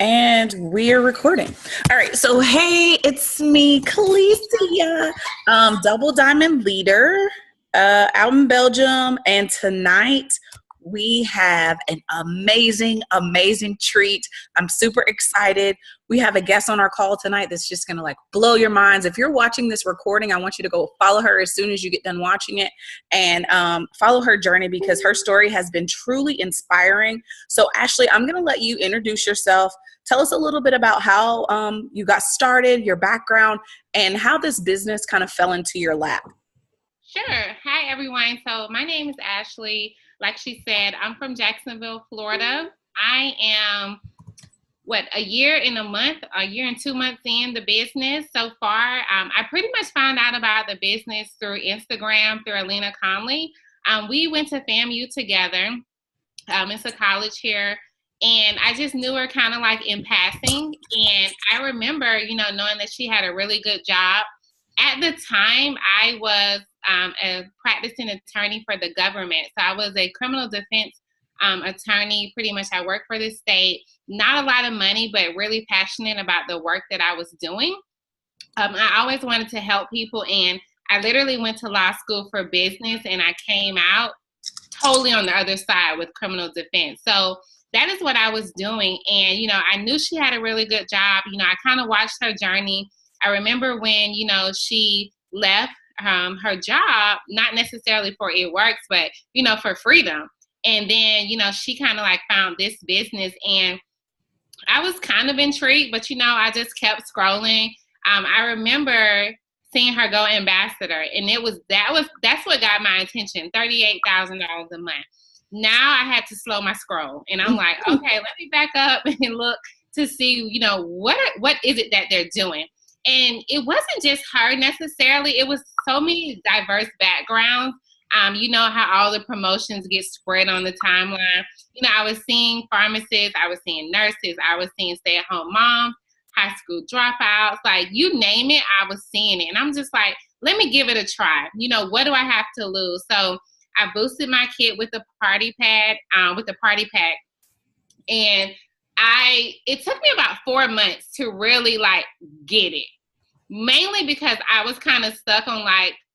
And we're recording. All right. So, hey, it's me, Calicia, Double Diamond Leader out in Belgium. And tonight we have an amazing treat. I'm super excited. We have a guest on our call tonight that's just going to blow your minds. If you're watching this recording, I want you to go follow her as soon as you get done watching it and follow her journey because her story has been truly inspiring. So, Ashley, I'm going to let you introduce yourself. Tell us a little bit about how you got started, your background, and how this business kind of fell into your lap. Sure. Hi, everyone. So my name is Ashley. Like she said, I'm from Jacksonville, Florida. I am, a year and 2 months in the business so far. I pretty much found out about the business through Instagram, through Alina Conley. We went to FAMU together. It's a college here. And I just knew her kind of in passing. And I remember, knowing that she had a really good job. At the time, I was a practicing attorney for the government. So I was a criminal defense attorney. Pretty much I worked for the state. Not a lot of money, but really passionate about the work that I was doing. I always wanted to help people. And I literally went to law school for business and I came out totally on the other side with criminal defense. So that is what I was doing. And, I knew she had a really good job. I kind of watched her journey. I remember when, she left her job, not necessarily for it works, but, for freedom. And then, she kind of found this business and I was kind of intrigued, but, I just kept scrolling. I remember seeing her go ambassador and that's what got my attention, $38,000 a month. Now I had to slow my scroll and I'm like, okay, let me back up and look to see, what is it that they're doing? And it wasn't just her necessarily. It was so many diverse backgrounds. You know how all the promotions get spread on the timeline. I was seeing pharmacists, I was seeing nurses, I was seeing stay-at-home moms, high school dropouts, you name it, I was seeing it. And I'm just like, let me give it a try. What do I have to lose? So I boosted my kit with the party pack. And it took me about 4 months to really get it. Mainly because I was kind of stuck on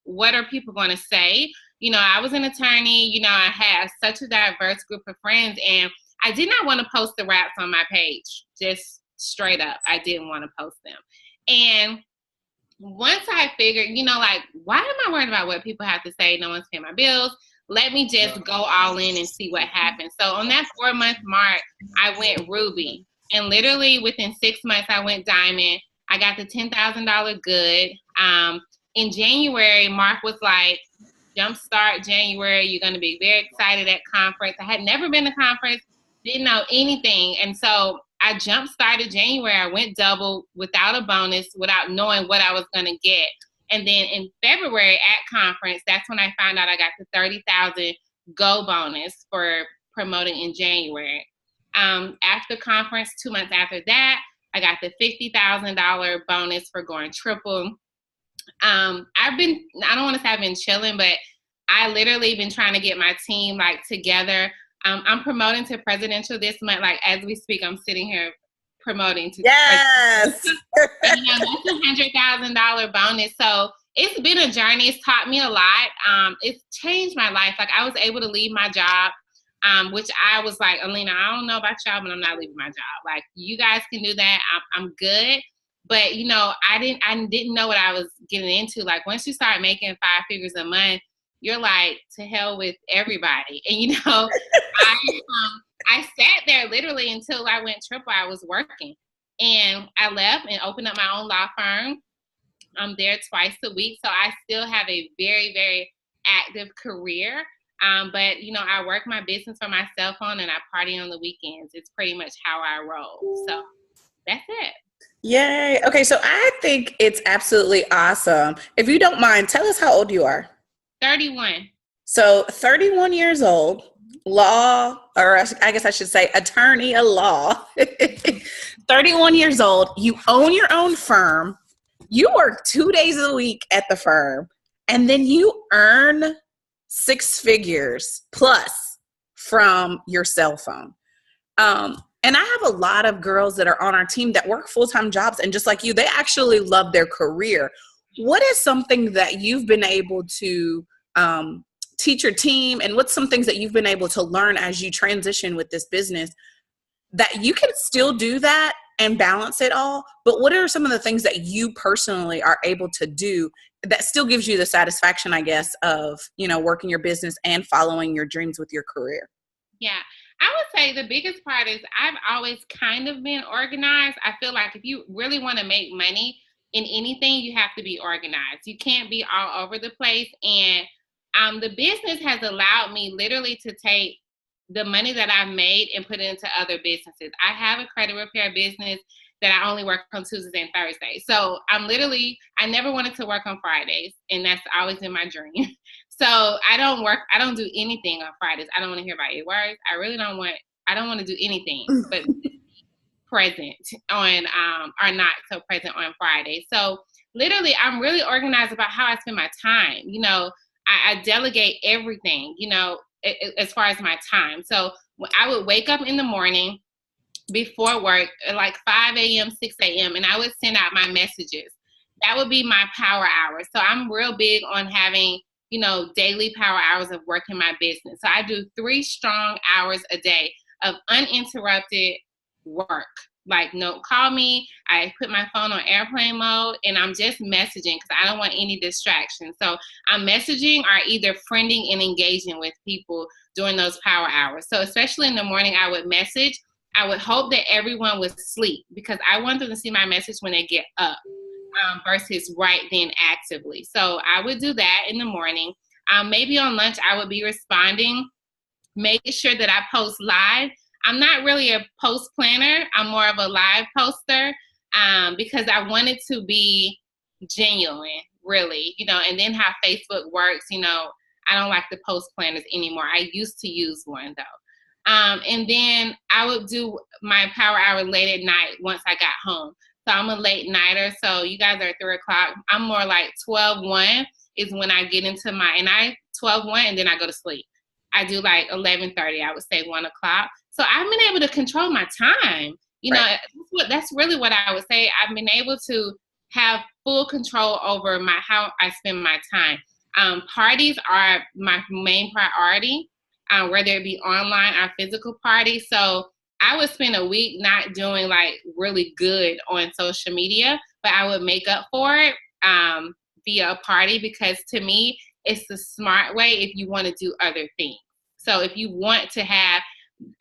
what are people going to say? I was an attorney, I had such a diverse group of friends and I did not want to post the raps on my page. Just straight up. I didn't want to post them. And once I figured, why am I worried about what people have to say? No one's paying my bills. Let me just go all in and see what happens. So on that 4-month mark, I went ruby. And literally within 6 months, I went diamond. I got the $10,000 good. In January, Mark was like, jumpstart January. You're going to be very excited at conference. I had never been to conference, didn't know anything. And so I jump-started January. I went double without a bonus, without knowing what I was going to get. And then in February at conference, that's when I found out I got the $30,000 go bonus for promoting in January. After conference, 2 months after that, I got the $50,000 bonus for going triple. I don't want to say I've been chilling, but I literally been trying to get my team together. I'm promoting to presidential this month. As we speak, I'm sitting here promoting to yes. And, that's $100,000 bonus. So it's been a journey. It's taught me a lot. It's changed my life. I was able to leave my job, which I was like, Alina, I don't know about y'all, but I'm not leaving my job. You guys can do that. I'm good. But, I didn't know what I was getting into. Once you start making 5 figures a month, you're to hell with everybody. And, I sat there literally until I went triple. I was working and I left and opened up my own law firm. I'm there twice a week. So I still have a very, very active career. But, I work my business for my cell phone and I party on the weekends. It's pretty much how I roll. So that's it. Yay. Okay. So I think it's absolutely awesome. If you don't mind, tell us how old you are. 31. So 31 years old, law, or I guess I should say attorney at law, 31 years old, you own your own firm, you work 2 days a week at the firm, and then you earn 6 figures plus from your cell phone. And I have a lot of girls that are on our team that work full-time jobs, and just like you, they actually love their career. What is something that you've been able to teach your team, and what's some things that you've been able to learn as you transition with this business that you can still do that and balance it all? But what are some of the things that you personally are able to do that still gives you the satisfaction, I guess, of, you know, working your business and following your dreams with your career? Yeah, I would say the biggest part is I've always kind of been organized. I feel like if you really want to make money in anything, you have to be organized. You can't be all over the place. And the business has allowed me literally to take the money that I've made and put it into other businesses. I have a credit repair business that I only work on Tuesdays and Thursdays. So I never wanted to work on Fridays, and that's always been my dream. So I don't do anything on Fridays. I don't want to hear about your words. I don't want to do anything but present on, or not so present on Friday. So literally, I'm really organized about how I spend my time. You know, I delegate everything, you know, as far as my time. So I would wake up in the morning before work at like 5 a.m., 6 a.m., and I would send out my messages. That would be my power hour. So I'm real big on having, you know, daily power hours of working my business. So I do 3 strong hours a day of uninterrupted work. Like, no, call me. I put my phone on airplane mode and I'm just messaging because I don't want any distractions. So I'm messaging or either friending and engaging with people during those power hours. So especially in the morning, I would message. I would hope that everyone would sleep because I want them to see my message when they get up, versus right then actively. So I would do that in the morning. Maybe on lunch, I would be responding, making sure that I post live. I'm not really a post planner. I'm more of a live poster, because I want it to be genuine, really, you know, and then how Facebook works, you know, I don't like the post planners anymore. I used to use one though. And then I would do my power hour late at night once I got home. So I'm a late nighter. So you guys are at 3:00. I'm more like 12:01 is when I get into and I 12:01 and then I go to sleep. I do like 11:30, I would say 1:00. So I've been able to control my time. You Right. know, that's really what I would say. I've been able to have full control over how I spend my time. Parties are my main priority, whether it be online or physical parties. So I would spend a week not doing like really good on social media, but I would make up for it via a party, because to me, it's the smart way if you want to do other things. So if you want to have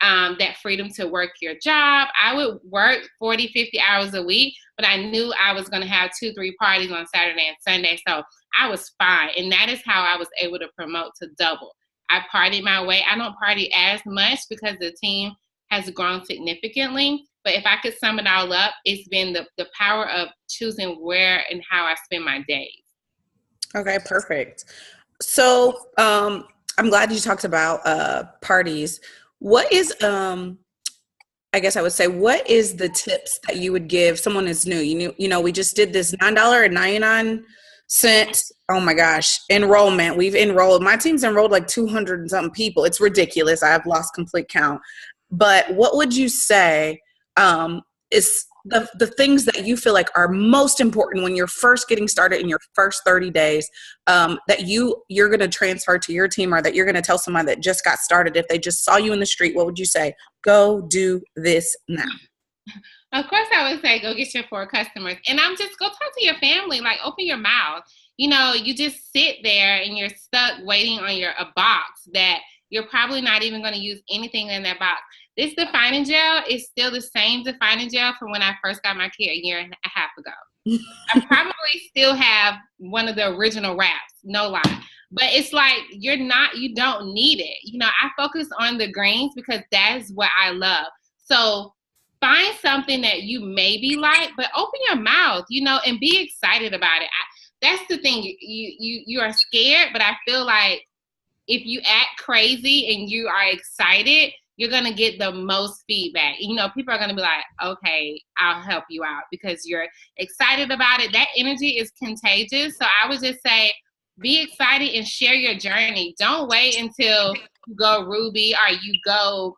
that freedom to work your job, I would work 40, 50 hours a week, but I knew I was going to have 2, 3 parties on Saturday and Sunday. So I was fine. And that is how I was able to promote to double. I partied my way. I don't party as much because the team has grown significantly. But if I could sum it all up, it's been the power of choosing where and how I spend my days. Okay, perfect. So I'm glad you talked about parties. What is I guess I would say, what is the tips that you would give someone who's new? We just did this $9.99. Oh my gosh, enrollment. We've enrolled. My team's enrolled like 200 and something people. It's ridiculous. I have lost complete count. But what would you say is the things that you feel like are most important when you're first getting started in your first 30 days, that you're going to transfer to your team, or that you're going to tell somebody that just got started, if they just saw you in the street, what would you say? Go do this now. Of course, I would say go get your 4 customers. And I'm just go talk to your family, like open your mouth. You know, you just sit there and you're stuck waiting on a box that you're probably not even going to use anything in that box. This defining gel is still the same defining gel from when I first got my kit a year and a half ago. I probably still have one of the original wraps, no lie. But it's like you don't need it. You know, I focus on the greens because that's what I love. So find something that you maybe like, but open your mouth, you know, and be excited about it. That's the thing. You are scared, but I feel like if you act crazy and you are excited, you're going to get the most feedback. You know, people are going to be like, okay, I'll help you out because you're excited about it. That energy is contagious. So I would just say, be excited and share your journey. Don't wait until you go ruby or you go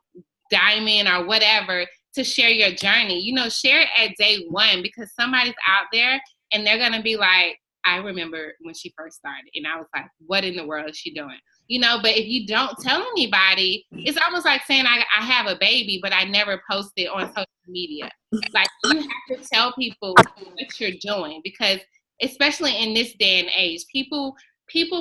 diamond or whatever to share your journey. You know, share it at day one, because somebody's out there and they're going to be like, I remember when she first started and I was like, what in the world is she doing? You know, but if you don't tell anybody, it's almost like saying I have a baby, but I never posted on social media. Like, you have to tell people what you're doing, because especially in this day and age, people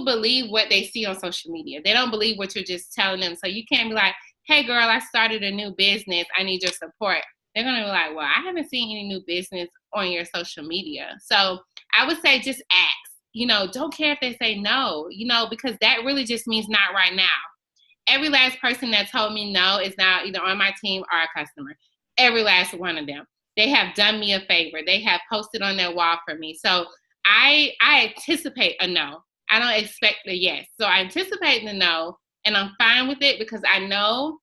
believe what they see on social media. They don't believe what you're just telling them. So you can't be like, hey girl, I started a new business, I need your support. They're going to be like, well, I haven't seen any new business on your social media. So I would say just ask. You know, don't care if they say no, you know, because that really just means not right now. Every last person that told me no is now either on my team or a customer. Every last one of them. They have done me a favor. They have posted on their wall for me. So I anticipate a no. I don't expect a yes. So I anticipate the no, and I'm fine with it because I know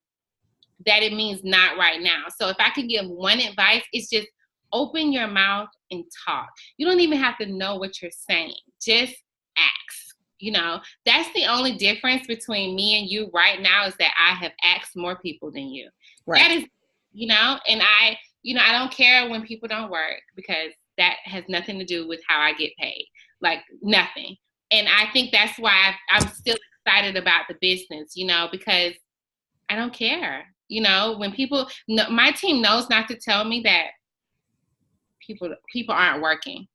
that it means not right now. So if I could give one advice, it's just open your mouth and talk. You don't even have to know what you're saying. Just ask. You know, that's the only difference between me and you right now, is that I have asked more people than you. Right. That is, you know, and I don't care when people don't work, because that has nothing to do with how I get paid. Like, nothing. And I think that's why I'm still excited about the business, you know, because I don't care. You know, when people, my team knows not to tell me that people aren't working,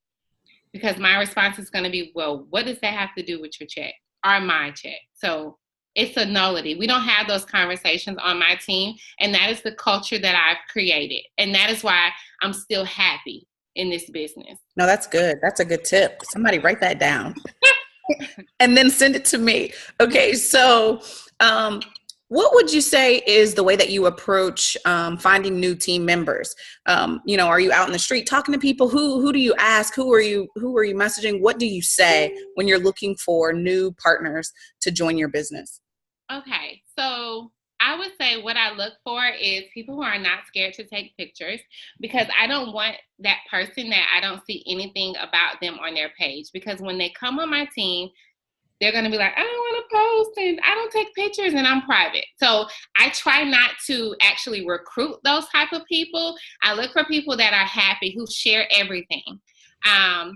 because my response is going to be, well, what does that have to do with your check or my check? So it's a nullity. We don't have those conversations on my team, and that is the culture that I've created, and that is why I'm still happy in this business. No, that's good. That's a good tip. Somebody write that down and then send it to me. Okay, so what would you say is the way that you approach finding new team members? You know, are you out in the street talking to people? Who do you ask? Who are you messaging? What do you say when you're looking for new partners to join your business? Okay, so I would say what I look for is people who are not scared to take pictures, because I don't want that person that I don't see anything about them on their page, because when they come on my team, they're going to be like, I don't want to post and I don't take pictures and I'm private. So I try not to actually recruit those type of people. I look for people that are happy, who share everything,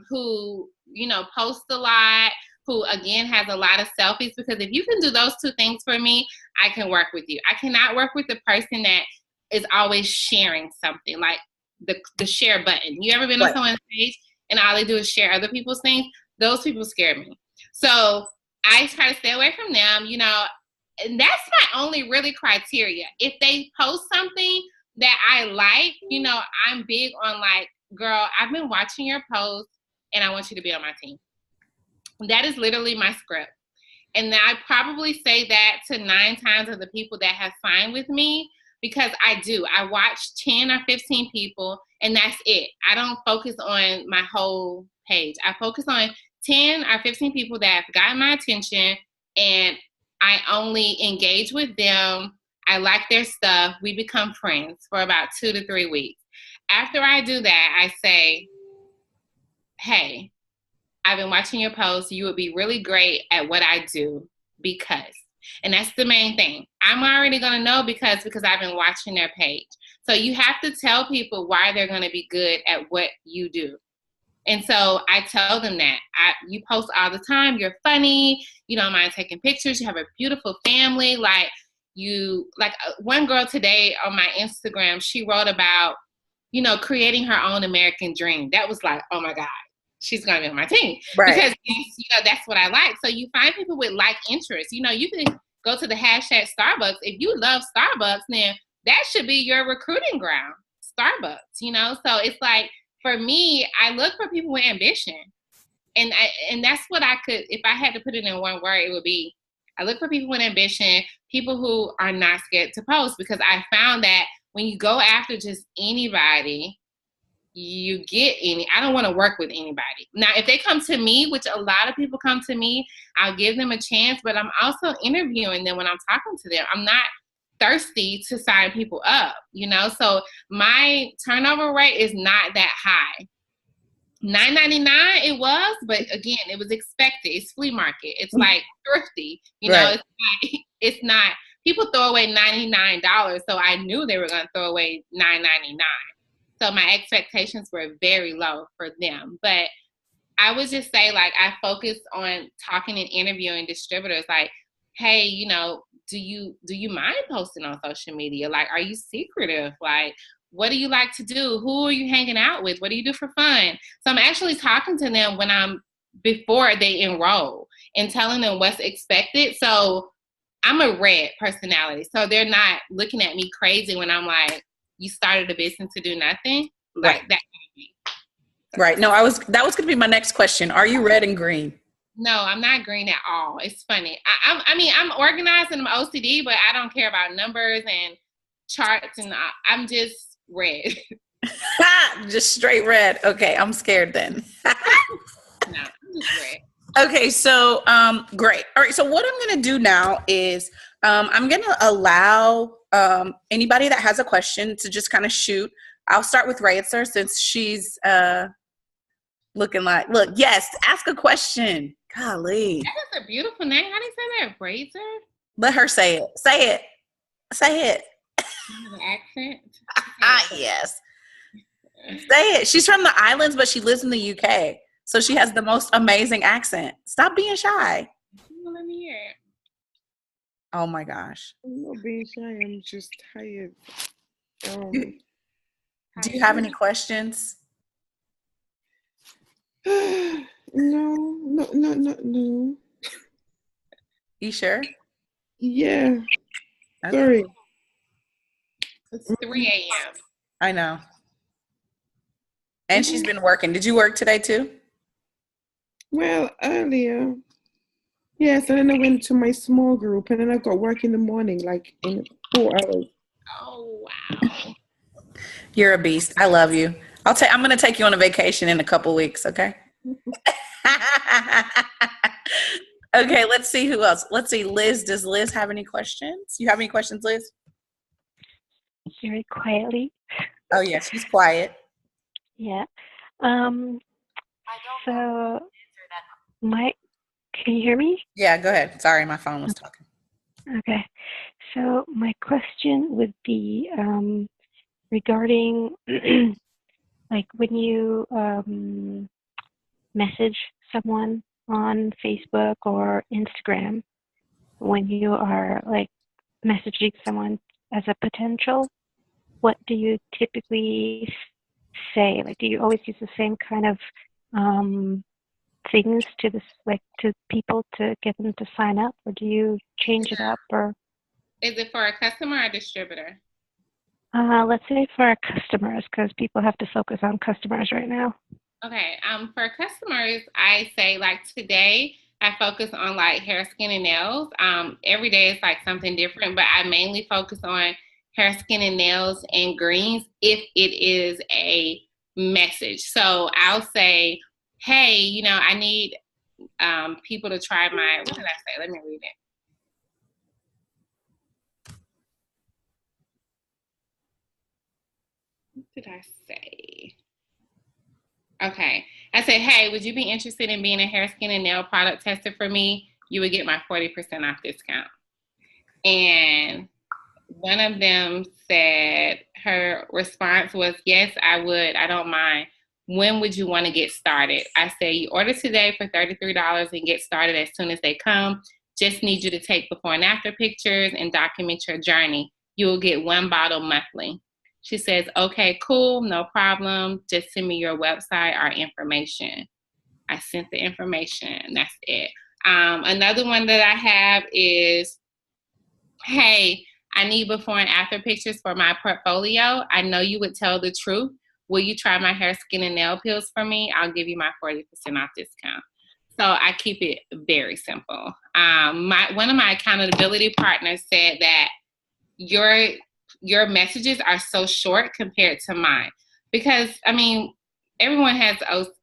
who, you know, post a lot, who again has a lot of selfies, because if you can do those two things for me, I can work with you. I cannot work with the person that is always sharing something, like the share button. You ever been on someone's page and all they do is share other people's things? Those people scare me. So I try to stay away from them, you know, and that's my only really criteria. If they post something that I like, you know, I'm big on like, girl, I've been watching your posts and I want you to be on my team. That is literally my script. And I probably say that to 9 times of the people that have signed with me, because I do. I watch 10 or 15 people and that's it. I don't focus on my whole page. I focus on 10 or 15 people that have gotten my attention, and I only engage with them. I like their stuff. We become friends for about 2 to 3 weeks. After I do that, I say, hey, I've been watching your posts. You would be really great at what I do, because, and that's the main thing. I'm already going to know because I've been watching their page. So you have to tell people why they're going to be good at what you do. And so I tell them that you post all the time. You're funny. You don't mind taking pictures. You have a beautiful family. One girl today on my Instagram, she wrote about, you know, creating her own American dream. That was like, oh my God, she's going to be on my team. Right. Because, you know, that's what I like. So you find people with like interests. You know, you can go to the hashtag Starbucks. If you love Starbucks, then that should be your recruiting ground, Starbucks, you know? So it's like, for me, I look for people with ambition. And that's what if I had to put it in one word, it would be, I look for people with ambition, people who are not scared to post, because I found that when you go after just anybody, you get I don't want to work with anybody. Now, if they come to me, which a lot of people come to me, I'll give them a chance, but I'm also interviewing them when I'm talking to them. I'm not thirsty to sign people up, you know? So my turnover rate is not that high. $9.99 it was, but again, it was expected. It's flea market. It's like thrifty, you know? It's not people throw away $99, so I knew they were going to throw away $9.99. So my expectations were very low for them. But I would just say, like, I focus on talking and interviewing distributors, like, hey, you know, do you mind posting on social media? Like, are you secretive? Like, what do you like to do? Who are you hanging out with? What do you do for fun? So I'm actually talking to them before they enroll and telling them what's expected. So I'm a red personality. So they're not looking at me crazy when I'm like, you started a business to do nothing. Right. Like that. Right. No, that was going to be my next question. Are you red and green? No, I'm not green at all. It's funny. I mean, I'm organized and I'm OCD, but I don't care about numbers and charts, and I'm just red. Just straight red. Okay, I'm scared then. No, I'm just red. Okay, so great. All right, so what I'm going to do now is I'm going to allow anybody that has a question to just kind of shoot. I'll start with Raitzer since she's looking like, look, yes, ask a question. Golly. That is a beautiful name. How do you say that? Raitzer? Let her say it. Say it. Say it. You have an accent? Yes. Say it. She's from the islands, but she lives in the UK. So she has the most amazing accent. Stop being shy. Let me hear it. Oh my gosh. I'm not being shy. I'm just tired. Do you have any questions? No. You sure? Yeah. Okay. Sorry. It's 3 a.m. I know. And she's been working. Did you work today too? Well, earlier. Yes, and then I went to my small group, and then I got work in the morning, like in 4 hours. Oh, wow. You're a beast. I love you. I'm going to take you on a vacation in a couple weeks, okay? Okay, let's see who else. Let's see, Liz. Does Liz have any questions? You have any questions, Liz? Very quietly. Oh, yeah, she's quiet. Yeah. So can you hear me? Yeah, go ahead. Sorry, my phone was talking. Okay. So my question would be regarding like when you message someone on Facebook or Instagram, when you are like messaging someone as a potential, what do you typically say? Like, do you always use the same kind of things to people to get them to sign up, or do you change it up? Or is it for a customer or a distributor? Let's say for our customers, because people have to focus on customers right now. Okay. For customers, I say like today I focus on like hair, skin, and nails. Every day it's like something different, but I mainly focus on hair, skin, and nails and greens if it is a message. So I'll say, hey, you know, I need people to try what did I say? Let me read it. What did I say? Okay. I said, hey, would you be interested in being a hair, skin, and nail product tester for me? You would get my 40% off discount. And one of them said her response was, yes, I would. I don't mind. When would you want to get started? I say, you order today for $33 and get started as soon as they come. Just need you to take before and after pictures and document your journey. You will get 1 bottle monthly. She says, okay, cool, no problem. Just send me your website or information. I sent the information. That's it. Another one that I have is, hey, I need before and after pictures for my portfolio. I know you would tell the truth. Will you try my hair, skin, and nail pills for me? I'll give you my 40% off discount. So I keep it very simple. One of my accountability partners said that your messages are so short compared to mine, because I mean, everyone has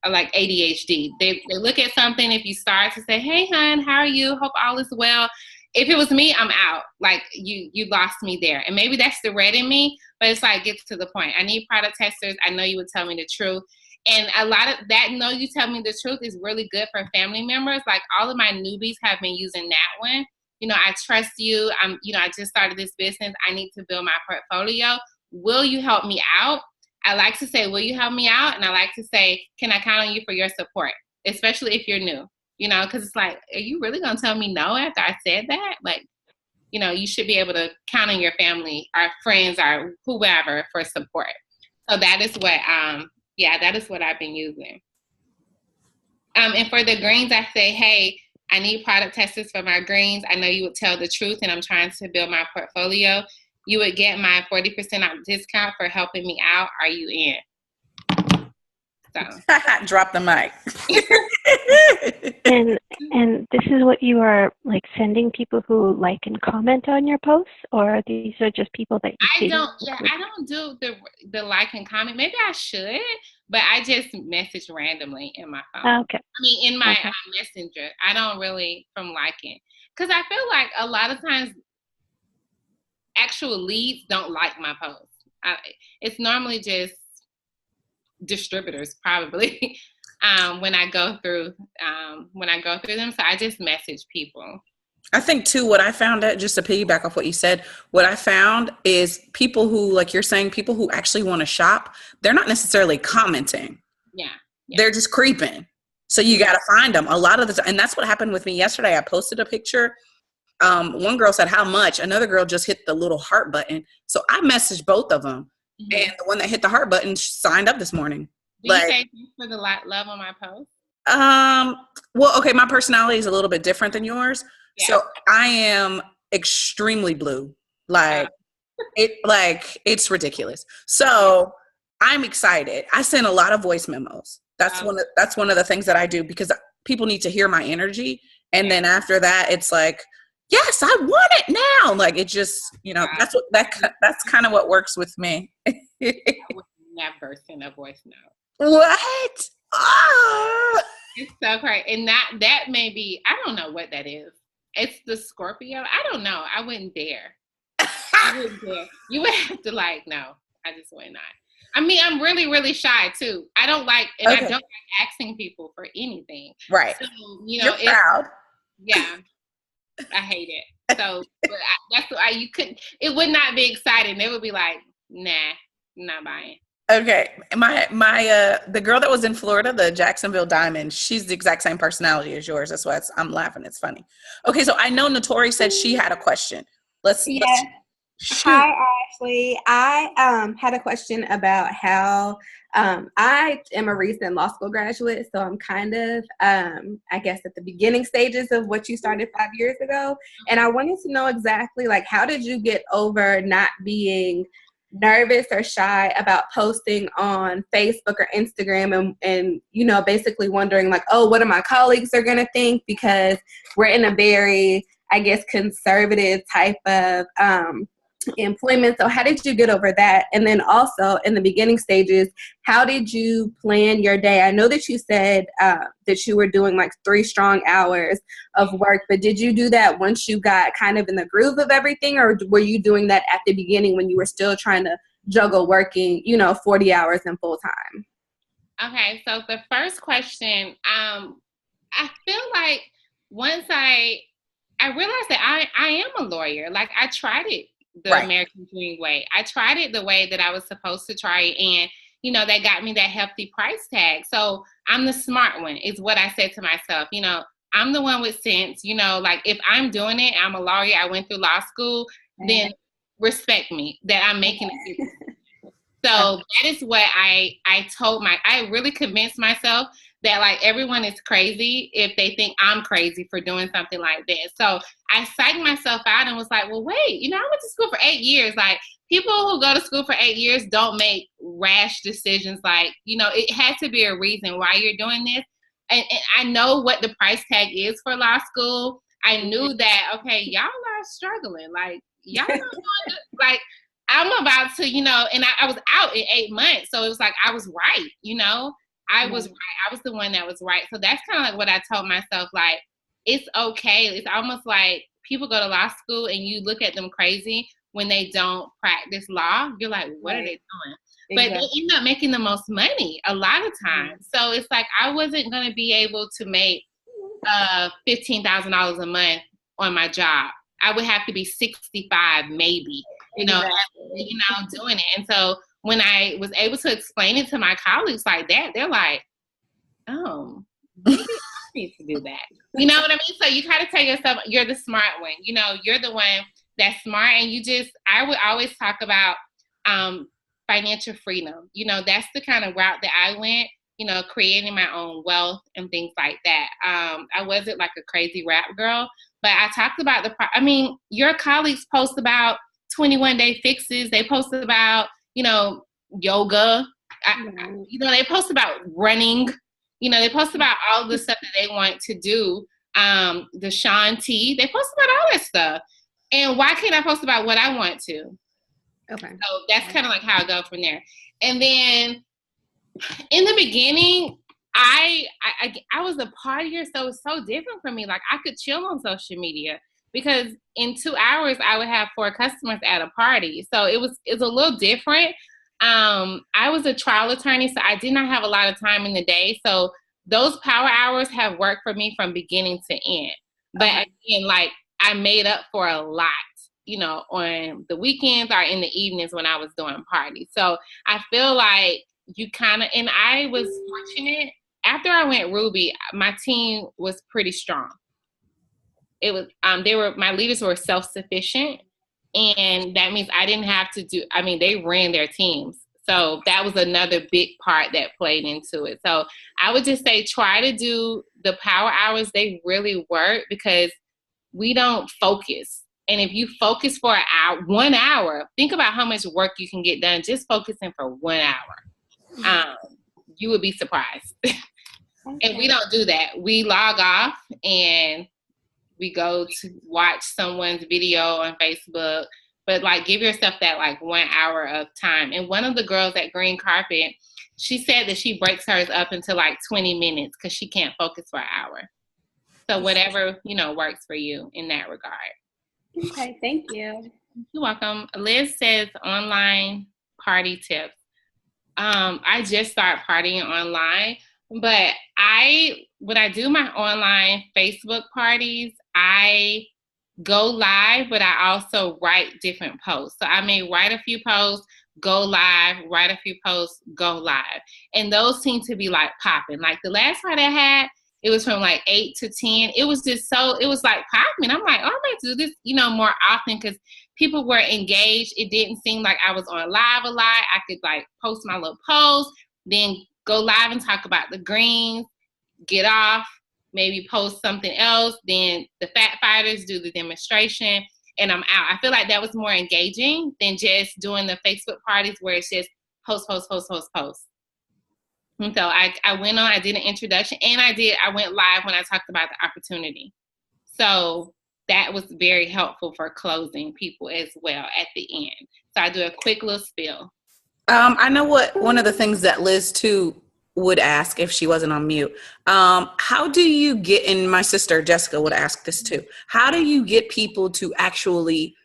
like ADHD. They look at something. If you start to say, hey hon, how are you, hope all is well, if it was me, I'm out. Like you lost me there. And maybe that's the red in me, but it's like, get to the point. I need product testers. I know you would tell me the truth. And a lot of that, know you tell me the truth, is really good for family members. Like all of my newbies have been using that one. I trust you. I just started this business. I need to build my portfolio. Will you help me out? I like to say, will you help me out? And I like to say, can I count on you for your support, especially if you're new, because it's like, are you really going to tell me no after I said that? Like, you should be able to count on your family, our friends, or whoever for support. So that is what, that is what I've been using. And for the greens, I say, hey, I need product testers for my greens. I know you would tell the truth, and I'm trying to build my portfolio. You would get my 40% off discount for helping me out. Are you in? So. Drop the mic. and this is what you are like sending people who like and comment on your posts, or these are just people that you see? I don't do the like and comment. Maybe I should, but I just message randomly in my phone. Okay. I mean, in my messenger. I don't really from liking, because I feel like a lot of times actual leads don't like my posts. It's normally just distributors probably when I go through them. So I just message people. I think too, what I found out, just to piggyback off what you said, what I found is people who, like you're saying, people who actually want to shop, they're not necessarily commenting. Yeah. They're just creeping. So you got to find them a lot of the time. And that's what happened with me yesterday. I posted a picture. One girl said, how much? Another girl just hit the little heart button. So I messaged both of them. Mm-hmm. And the one that hit the heart button signed up this morning. Do you say thanks for the love on my post? Well, okay, my personality is a little bit different than yours. Yeah. So I am extremely blue. It's ridiculous. So I'm excited. I send a lot of voice memos. That's one of the things that I do, because people need to hear my energy. And then after that, it's like, yes, I want it now. Like, it just, that's kind of what works with me. I would never send a voice note. What? Oh. It's so crazy. And that may be, I don't know what that is. It's the Scorpio. I don't know. I wouldn't dare. You would have to no, I just would not. I mean, I'm really, really shy too. I don't like asking people for anything. Right. So, you're proud. Yeah. I hate it. So that's why you couldn't. It would not be exciting. It would be like, nah, I'm not buying. Okay, my the girl that was in Florida, the Jacksonville Diamond, she's the exact same personality as yours. That's why I'm laughing. It's funny. Okay, so I know Notori said she had a question. Let's Hi, Ashley. I had a question about how I am a recent law school graduate, so I'm kind of, I guess, at the beginning stages of what you started 5 years ago. And I wanted to know exactly, how did you get over not being nervous or shy about posting on Facebook or Instagram and basically wondering, what are my colleagues are going to think, because we're in a very, I guess, conservative type of employment. So how did you get over that? And then also in the beginning stages, how did you plan your day? I know that you said that you were doing 3 strong hours of work, but did you do that once you got kind of in the groove of everything, or were you doing that at the beginning when you were still trying to juggle working, 40 hours in full time? Okay, so the first question, I feel like once I realized that I am a lawyer. I tried it the American dream way. I tried it the way that I was supposed to try it. And, that got me that hefty price tag. So I'm the smart one is what I said to myself. I'm the one with sense, if I'm doing it, I'm a lawyer, I went through law school, then respect me that I'm making it. So that is what I really convinced myself that everyone is crazy if they think I'm crazy for doing something like this. So I psyched myself out and was like, well, wait, I went to school for 8 years. People who go to school for 8 years don't make rash decisions. It has to be a reason why you're doing this. And I know what the price tag is for law school. I knew that, okay, y'all are struggling. Y'all are going I'm about to, and I was out in 8 months. So it was I was right, I was right. I was the one that was right. So that's kind of what I told myself, it's okay. It's almost like people go to law school and you look at them crazy when they don't practice law. You're like, what are they doing? Exactly. But they end up making the most money a lot of times. So it's I wasn't going to be able to make $15,000 a month on my job. I would have to be 65 maybe, doing it. And so when I was able to explain it to my colleagues like that, they're like, oh, maybe I need to do that. You know what I mean? So you kind of tell yourself, you're the smart one. You're the one that's smart. And I would always talk about financial freedom. That's the kind of route that I went, creating my own wealth and things like that. I wasn't like a crazy rap girl, but I talked about your colleagues post about 21-day fixes. They post about, yoga. They post about running. They post about all the stuff that they want to do. The Shanti, they post about all that stuff. And why can't I post about what I want to? Okay. So that's kind of like how I go from there. And then in the beginning, I was a partier, so it's so different for me. Like I could chill on social media because in 2 hours I would have 4 customers at a party. So it's a little different. I was a trial attorney, so I did not have a lot of time in the day. So those power hours have worked for me from beginning to end. But again, like I made up for a lot, on the weekends or in the evenings when I was doing parties. So I feel like and I was fortunate. After I went Ruby, my team was pretty strong. It was, my leaders were self-sufficient. And that means I didn't have to they ran their teams. So that was another big part that played into it. So I would just say, try to do the power hours. They really work because we don't focus. And if you focus for 1 hour, think about how much work you can get done just focusing for 1 hour. You would be surprised. And we don't do that. We log off and we go to watch someone's video on Facebook, but like give yourself that like 1 hour of time. And one of the girls at Green Carpet, she said that she breaks hers up into like 20 minutes because she can't focus for an hour. So whatever, works for you in that regard. Okay, thank you. You're welcome. Liz says online party tips. I just started partying online, but when I do my online Facebook parties, I go live, but I also write different posts. So I may write a few posts, go live, write a few posts, go live. And those seem to be like popping. Like the last party I had, it was from like 8 to 10. It was just it was like popping. I'm like, oh, I'm going to do this, more often because people were engaged. It didn't seem like I was on live a lot. I could like post my little post, then go live and talk about the greens, get off, maybe post something else. Then the fat fighters do the demonstration and I'm out. I feel like that was more engaging than just doing the Facebook parties where it's just post. And so I went on, I did an introduction and I went live when I talked about the opportunity. So that was very helpful for closing people as well at the end. So I do a quick little spiel. I know one of the things that Liz too would ask if she wasn't on mute. How do you get, and my sister Jessica would ask this too, how do you get people to actually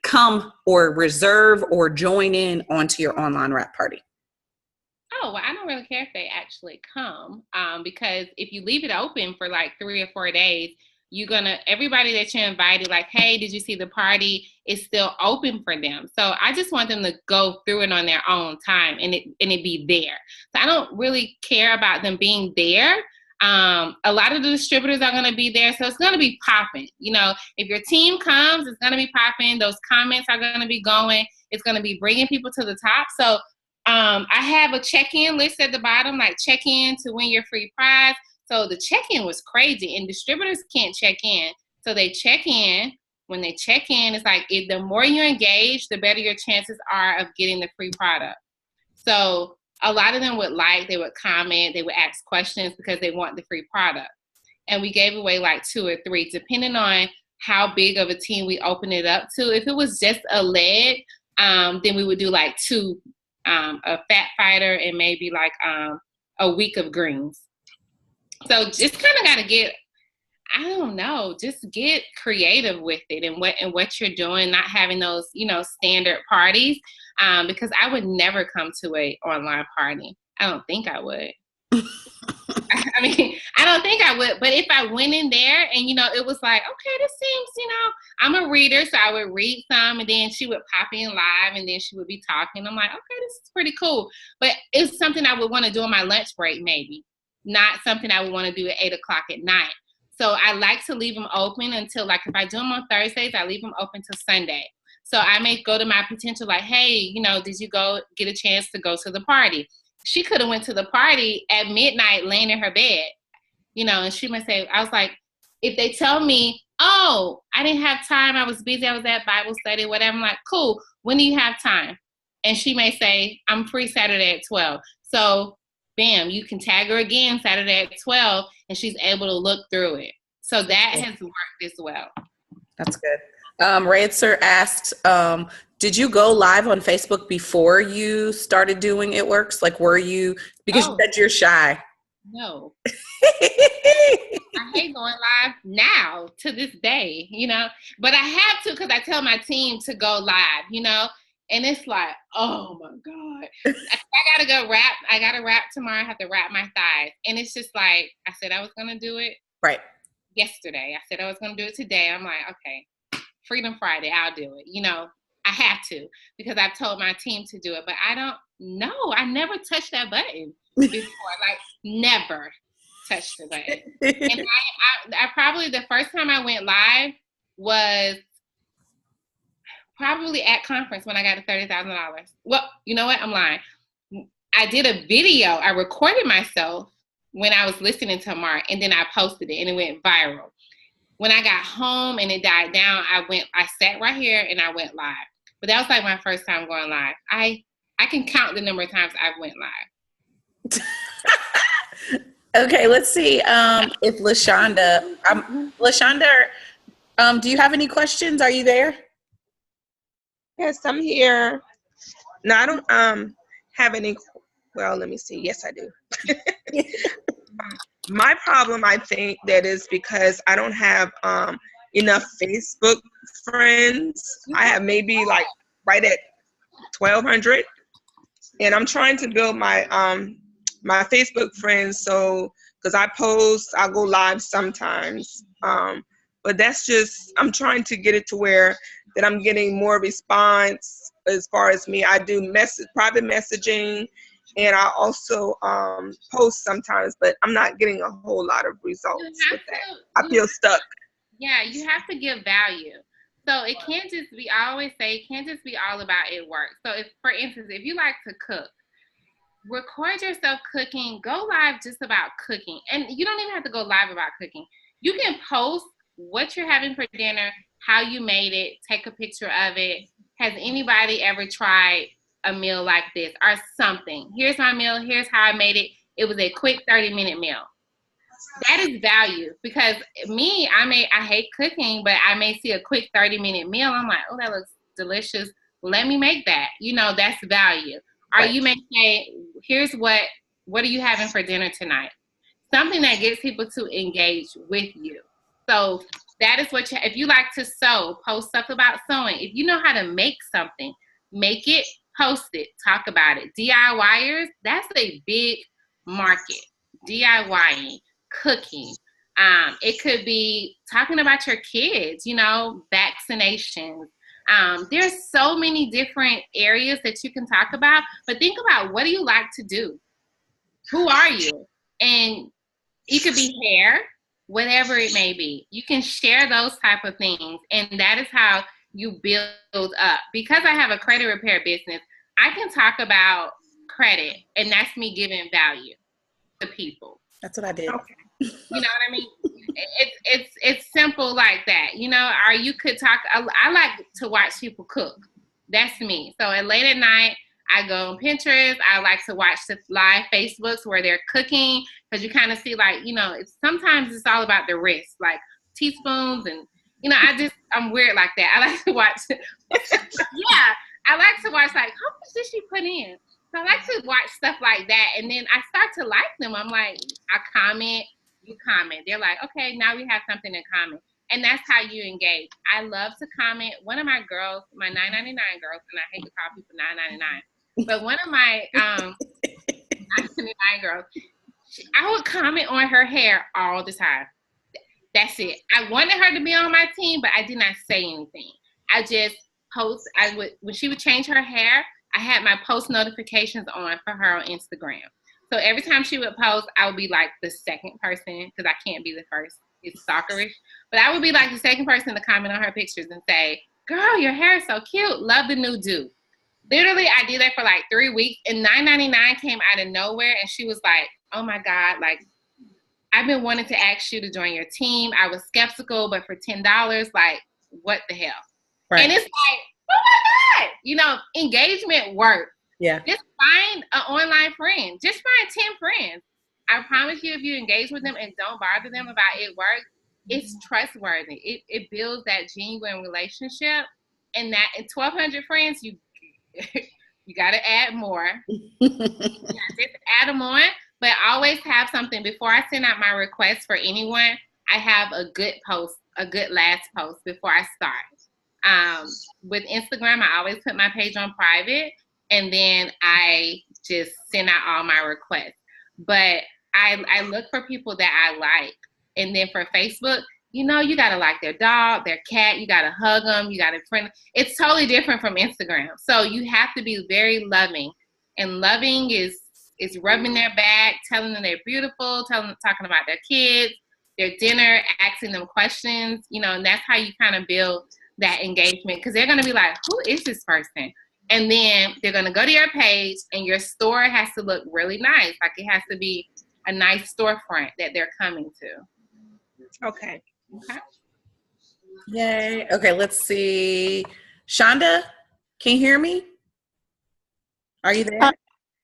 come or reserve or join in onto your online rap party? Oh, well, I don't really care if they actually come because if you leave it open for like 3 or 4 days, everybody that you invited, like, hey, did you see the party? Is still open for them. So I just want them to go through it on their own time and it be there. So I don't really care about them being there. A lot of the distributors are going to be there. So it's going to be popping. If your team comes, it's going to be popping. Those comments are going to be going. It's going to be bringing people to the top. So I have a check-in list at the bottom, like check in to win your free prize. So the check-in was crazy and distributors can't check in. So they check in. When they check in, it's like the more you engage, the better your chances are of getting the free product. So a lot of them they would comment, they would ask questions because they want the free product. And we gave away like 2 or 3, depending on how big of a team we opened it up to. If it was just a leg, then we would do like 2, a fat fighter and maybe like a week of greens. So just kind of got to get, I don't know, just get creative with it and what you're doing, not having those, standard parties, because I would never come to a online party. I don't think I would. I mean, I don't think I would, but if I went in there and, it was like, okay, this seems, I'm a reader, so I would read some, and then she would pop in live, and then she would be talking. I'm like, okay, this is pretty cool. But it's something I would want to do on my lunch break, maybe, not something I would want to do at 8 o'clock at night. So I like to leave them open until, like, if I do them on Thursdays, I leave them open till Sunday. So I may go to my potential, like, hey, did you go get a chance to go to the party? She could have went to the party at midnight laying in her bed, and she might say, I was like, if they tell me, oh, I didn't have time, I was busy, I was at Bible study, whatever, I'm like, cool, when do you have time? And she may say, I'm free Saturday at 12. So, bam, you can tag her again Saturday at 12, and she's able to look through it. So that has worked as well. That's good. Rancer asked, did you go live on Facebook before you started doing It Works? Like, were you, because you said you're shy. No. I hate going live now to this day, but I have to, because I tell my team to go live, and it's like, oh my God, I gotta go rap. I gotta rap tomorrow. I have to wrap my thighs. And it's just like, I said I was gonna do it yesterday. I said I was gonna do it today. I'm like, okay, Freedom Friday, I'll do it. I have to, because I've told my team to do it, but I don't know. I never touched that button before, like never touched the button. And I probably, the first time I went live was probably at conference when I got the $30,000. Well, you know what? I'm lying. I did a video. I recorded myself when I was listening to Mark, and then I posted it, and it went viral. When I got home and it died down, I sat right here and I went live. But that was like my first time going live. I can count the number of times I went live. Okay, let's see if LaShonda, do you have any questions? Are you there? Yes, I'm here. No, I don't have any. Well, let me see. Yes, I do. My problem, I think, that is because I don't have enough Facebook friends. I have maybe like right at 1,200, and I'm trying to build my my Facebook friends. So, because I post, I go live sometimes, but that's just, I'm trying to get it to where that I'm getting more response as far as me. I do private messaging. And I also post sometimes, but I'm not getting a whole lot of results with that. I feel stuck. Yeah, you have to give value. So it can't just be, I always say, it can't just be all about It Works. So if, for instance, if you like to cook, record yourself cooking, go live just about cooking. And you don't even have to go live about cooking. You can post what you're having for dinner, how you made it, take a picture of it. Has anybody ever tried a meal like this or something? Here's my meal. Here's how I made it. It was a quick 30-minute meal. That is value, because me, I hate cooking, but I may see a quick 30-minute meal. I'm like, oh, that looks delicious. Let me make that. That's value. Or you may say, here's what are you having for dinner tonight? Something that gets people to engage with you. So that is what if you like to sew, post stuff about sewing. If you know how to make something, make it, post it, talk about it. DIYers, that's a big market. DIYing, cooking. It could be talking about your kids, vaccinations. There's so many different areas that you can talk about, but think about, what do you like to do? Who are you? And it could be hair, whatever it may be. You can share those type of things, and that is how you build up. Because I have a credit repair business, I can talk about credit, and that's me giving value to people. That's what I did. Okay. You know what I mean? It's simple like that, or you could talk. I like to watch people cook. That's me. So late at night, I go on Pinterest. I like to watch the live Facebooks where they're cooking, because you kind of see, like, sometimes it's all about the wrist, like teaspoons, and I'm weird like that. I like to watch. Yeah, I like to watch, like, how much did she put in? So I like to watch stuff like that, and then I start to like them. I'm like, I comment, you comment. They're like, okay, now we have something in common. And that's how you engage. I love to comment. One of my girls, my $9.99 girls, and I hate to call people $9.99, but one of my $9.99 girls, I would comment on her hair all the time. That's it. I wanted her to be on my team, but I did not say anything. I just post. When she would change her hair, I had my post notifications on for her on Instagram. So every time she would post, I would be like the second person, because I can't be the first. It's stalkerish. But I would be like the second person to comment on her pictures and say, "Girl, your hair is so cute. Love the new do." Literally, I did that for like 3 weeks, and $9.99 came out of nowhere, and she was like, "Oh my God, like, I've been wanting to ask you to join your team. I was skeptical, but for $10, like, what the hell?" Right. And it's like, oh my God, engagement works. Yeah. Just find an online friend. Just find 10 friends. I promise you, if you engage with them and don't bother them about it work, it's trustworthy. It builds that genuine relationship. And that in 1,200 friends, you you got to add more. Just add them on, but always have something. Before I send out my request for anyone, I have a good post, a good last post before I start. With Instagram, I always put my page on private, and then I just send out all my requests. But I look for people that I like. And then for Facebook, you got to like their dog, their cat. You got to hug them. You got to friend. It's totally different from Instagram. So you have to be very loving. And loving is rubbing their back, telling them they're beautiful, talking about their kids, their dinner, asking them questions, and that's how you kind of build that engagement, because they're going to be like, who is this person? And then they're going to go to your page, and your store has to look really nice. Like, it has to be a nice storefront that they're coming to. Okay. Yay. Okay, let's see. Shonda, can you hear me? Are you there?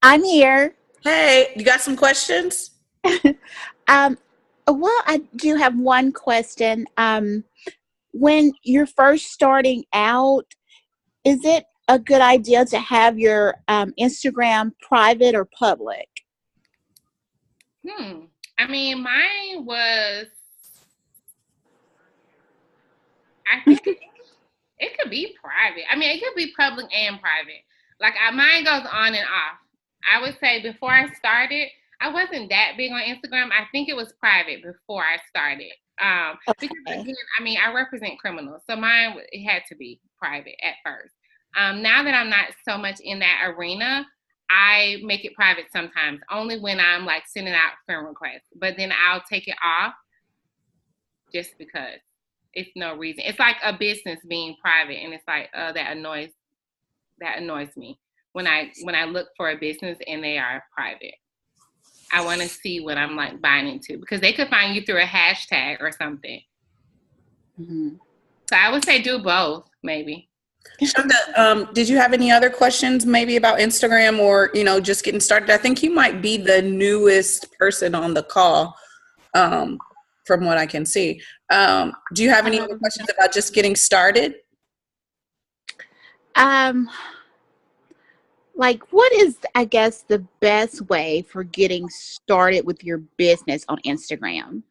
I'm here. Hey, you got some questions? Well, I do have one question. When you're first starting out, is it a good idea to have your Instagram private or public? I mean, mine was, I think it could be private. I mean, it could be public and private. Like, mine goes on and off. I would say before I started, I wasn't that big on Instagram. I think it was private before I started. Because again, I mean, I represent criminals, so mine, it had to be private at first. Now that I'm not so much in that arena, I make it private sometimes, only when I'm like sending out friend requests. But then I'll take it off just because it's no reason. It's like a business being private, and it's like, that annoys me when I look for a business and they are private. I want to see what I'm like buying into, because they could find you through a hashtag or something. Mm-hmm. So I would say do both, maybe. Shonda, did you have any other questions maybe about Instagram or, just getting started? I think you might be the newest person on the call, from what I can see. Do you have any other questions about just getting started? Like, what is, I guess, the best way for getting started with your business on Instagram?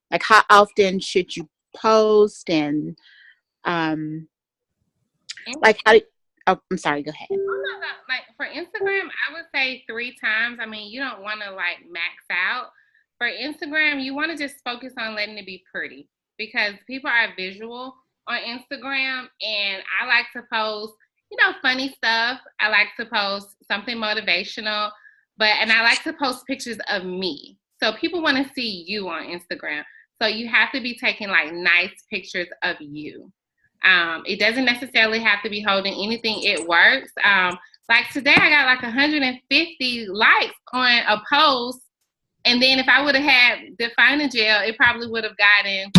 Like, how often should you post, and like, how do, oh, I'm sorry, go ahead. Like, for Instagram, I would say 3 times. I mean, you don't want to like max out. For Instagram, you want to just focus on letting it be pretty, because people are visual on Instagram, and I like to post, funny stuff. I like to post something motivational, and I like to post pictures of me. So people want to see you on Instagram. So you have to be taking like nice pictures of you. It doesn't necessarily have to be holding anything. It works. Like today, I got like 150 likes on a post. And then if I would have had Defining Gel, it probably would have gotten,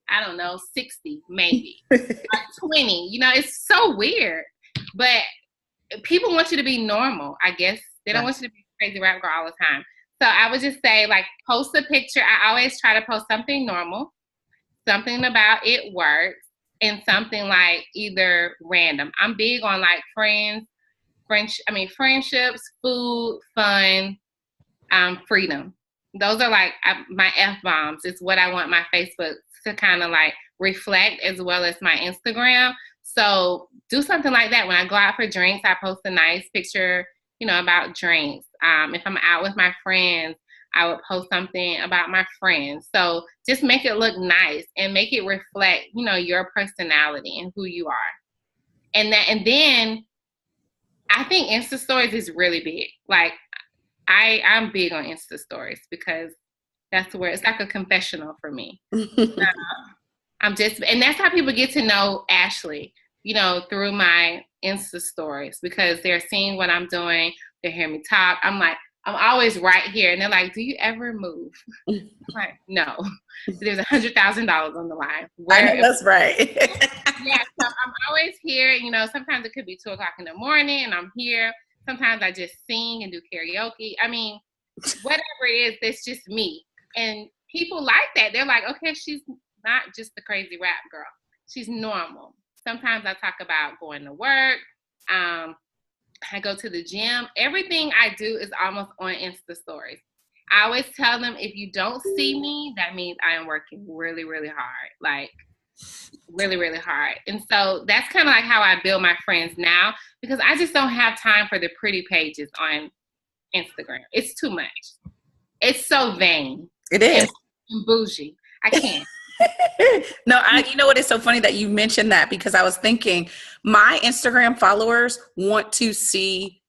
I don't know, 60 maybe, or 20. It's so weird. But people want you to be normal, I guess. They don't want you to be crazy rap girl all the time. So I would just say, like, post a picture. I always try to post something normal, something about it works, and something like either random. I'm big on like friendships, food, fun, freedom. Those are like my F-bombs. It's what I want my Facebook to kind of like reflect, as well as my Instagram. So do something like that. When I go out for drinks, I post a nice picture, about drinks. If I'm out with my friends, I would post something about my friends. So just make it look nice and make it reflect, you know, your personality and who you are. And then I think Insta stories is really big. Like I'm big on Insta stories because that's where it's like a confessional for me. And that's how people get to know Ashley, you know, through my Insta stories, because they're seeing what I'm doing. They hear me talk. I'm always right here. And they're like, do you ever move? I'm like, no, there's $100,000 on the line. I know that's right. Yeah, so I'm always here. You know, sometimes it could be 2:00 in the morning and I'm here. Sometimes I just sing and do karaoke. I mean, whatever it is, that's just me. And people like that. They're like, okay, she's not just the crazy rap girl. She's normal. Sometimes I talk about going to work. I go to the gym. Everything I do is almost on Insta stories. I always tell them, if you don't see me, that means I am working really, really hard. Like really, really hard. And so that's kind of like how I build my friends now, because I just don't have time for the pretty pages on Instagram. It's too much. It's so vain. It is. And bougie. I can't. No, you know what? It's so funny that you mentioned that, because I was thinking my Instagram followers want to see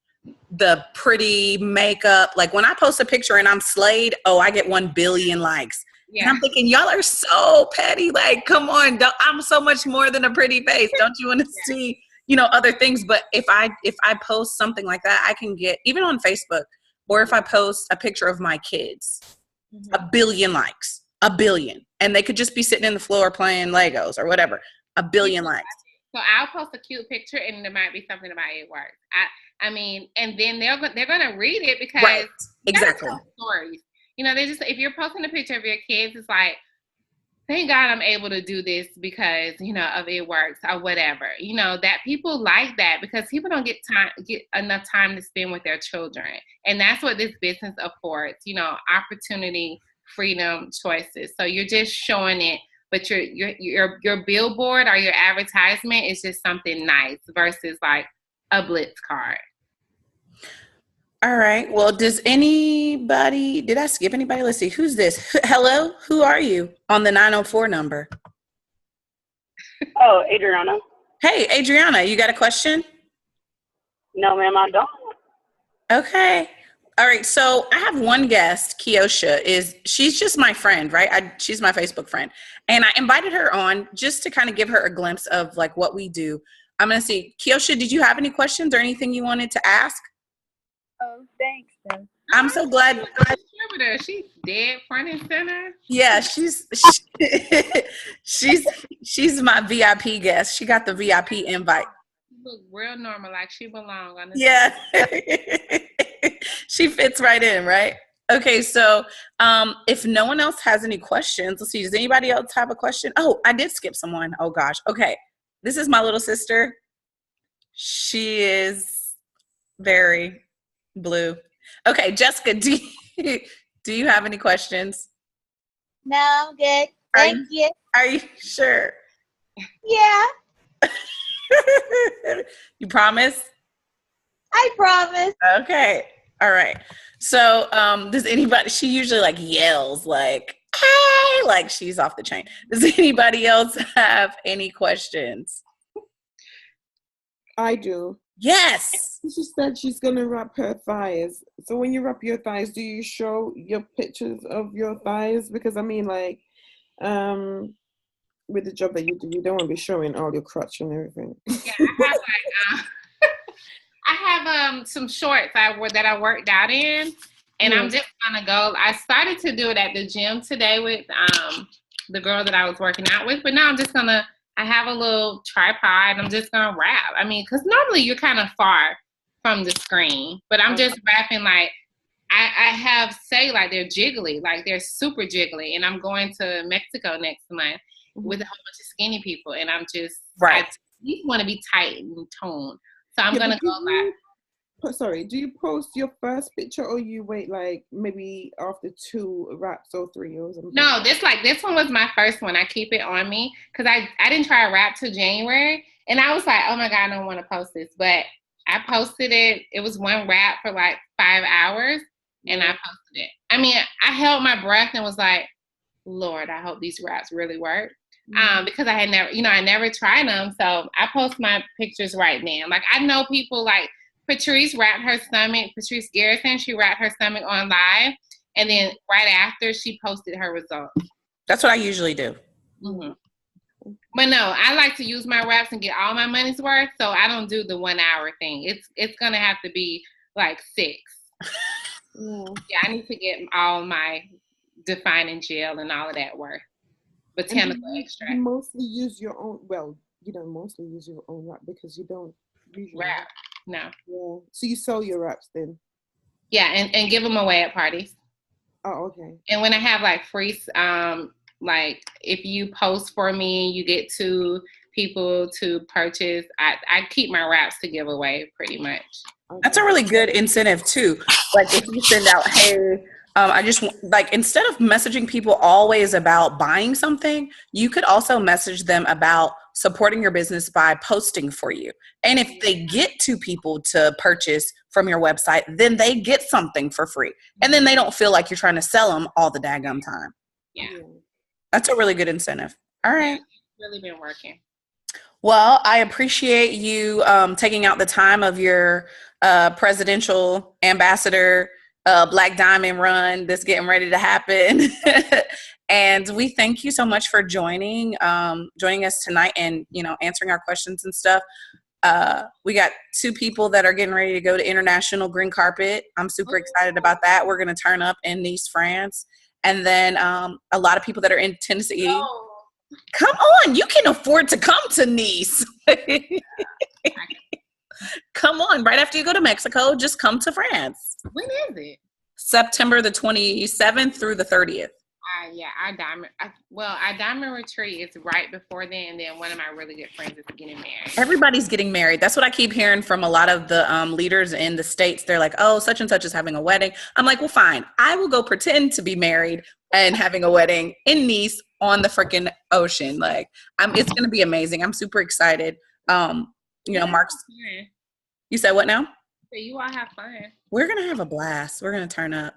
the pretty makeup. Like when I post a picture and I'm slayed, I get 1 billion likes. Yeah. And I'm thinking, y'all are so petty. Like, come on, I'm so much more than a pretty face. Don't you want to see, you know, other things? But if I post something like that, I can get, even on Facebook, or if I post a picture of my kids, 1 billion likes, 1 billion. And they could just be sitting in the floor playing Legos or whatever. 1 billion likes. So I'll post a cute picture and there might be something about it work. I mean, and then they're going to read it because right. Exactly. Stories. You know, they just, if you're posting a picture of your kids, it's like, thank God I'm able to do this because, you know, of it works or whatever. You know, that people like that because people don't get enough time to spend with their children. And that's what this business affords, you know, opportunity, freedom, choices. So you're just showing it, but your billboard or your advertisement is just something nice versus like a blitz card. All right. Well, did I skip anybody? Let's see. Who's this? Hello? Who are you on the 904 number? Oh, Adriana. Hey, Adriana, you got a question? No, ma'am, I don't. Okay. All right. So I have one guest, Kiosha, she's just my friend, right? She's my Facebook friend. And I invited her on just to kind of give her a glimpse of like what we do. I'm going to see. Kiosha, did you have any questions or anything you wanted to ask? Oh, thanks. I'm so glad. She's dead front and center. Yeah, she's my VIP guest. She got the VIP invite. She look real normal, like she belongs on this. Yeah. She fits right in, right? Okay, so if no one else has any questions, let's see. Does anybody else have a question? Oh, I did skip someone. Oh gosh. Okay. This is my little sister. She is very blue. Okay, Jessica, do you have any questions? No, I'm good. Thank you. Are you sure? Yeah. You promise? I promise. Okay. All right. So does anybody, she usually like yells like, hey, like she's off the chain. Does anybody else have any questions? I do. Yes. She said she's going to wrap her thighs. So when you wrap your thighs, do you show your pictures of your thighs? Because I mean, like, with the job that you do, you don't want to be showing all your crotch and everything. Yeah, I have some shorts that I worked out in, and I'm just gonna go. I started to do it at the gym today with the girl that I was working out with, but now I have a little tripod. I'm just gonna wrap. I mean, because normally you're kind of far from the screen, but I'm just wrapping like I have like they're jiggly, like they're super jiggly, and I'm going to Mexico next month with a whole bunch of skinny people, and I'm just I just want to be tight and toned. So I'm gonna go live. Sorry, do you post your first picture or you wait like maybe after 2 wraps or 3 or something? No, this one was my first one. I keep it on me because I didn't try a wrap till January, and I was like, oh my God, I don't want to post this, but I posted it. It was one wrap for like 5 hours, and I posted it. I mean, I held my breath and was like, Lord, I hope these wraps really work. Because I had never, I never tried them. So I post my pictures right now. Like, I know people like Patrice wrapped her stomach, Patrice Garrison, she wrapped her stomach on live. And then right after, she posted her results. That's what I usually do. Mm-hmm. But no, I like to use my wraps and get all my money's worth. So I don't do the 1 hour thing. It's going to have to be like 6. Yeah, I need to get all my defining gel and all of that work. Botanical extract. You mostly use your own, well, you don't mostly use your own wrap because you don't usually wrap. No. Yeah. So you sell your wraps then? Yeah, and give them away at parties. Oh, okay. And when I have like free, like if you post for me, you get 2 people to purchase. I keep my wraps to give away pretty much. Okay. That's a really good incentive too. Like if you send out, hey, I just like, instead of messaging people always about buying something, you could also message them about supporting your business by posting for you. And if they get 2 people to purchase from your website, then they get something for free. And then they don't feel like you're trying to sell them all the daggum time. Yeah. That's a really good incentive. All right. Yeah, it's really been working. Well, I appreciate you taking out the time of your presidential ambassador Black Diamond run that's getting ready to happen. And we thank you so much for joining us tonight and, answering our questions and stuff. We got 2 people that are getting ready to go to international green carpet. I'm super excited about that. We're going to turn up in Nice, France. And then a lot of people that are in Tennessee. Oh. Come on, you can afford to come to Nice. Come on, right after you go to Mexico, just come to France. When is it? September the 27th through the 30th. Our diamond retreat is right before then, and then one of my really good friends is getting married. Everybody's getting married. That's what I keep hearing from a lot of the leaders in the States. They're like, oh, such and such is having a wedding. I'm like, well, fine. I will go pretend to be married and having a wedding in Nice on the freaking ocean. Like, it's going to be amazing. I'm super excited. Mark's. You said what now? So you all have fun. We're going to have a blast. We're going to turn up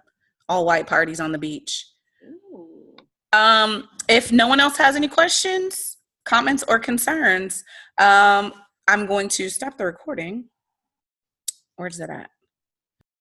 all white parties on the beach. Ooh. If no one else has any questions, comments, or concerns, I'm going to stop the recording. Where's that at?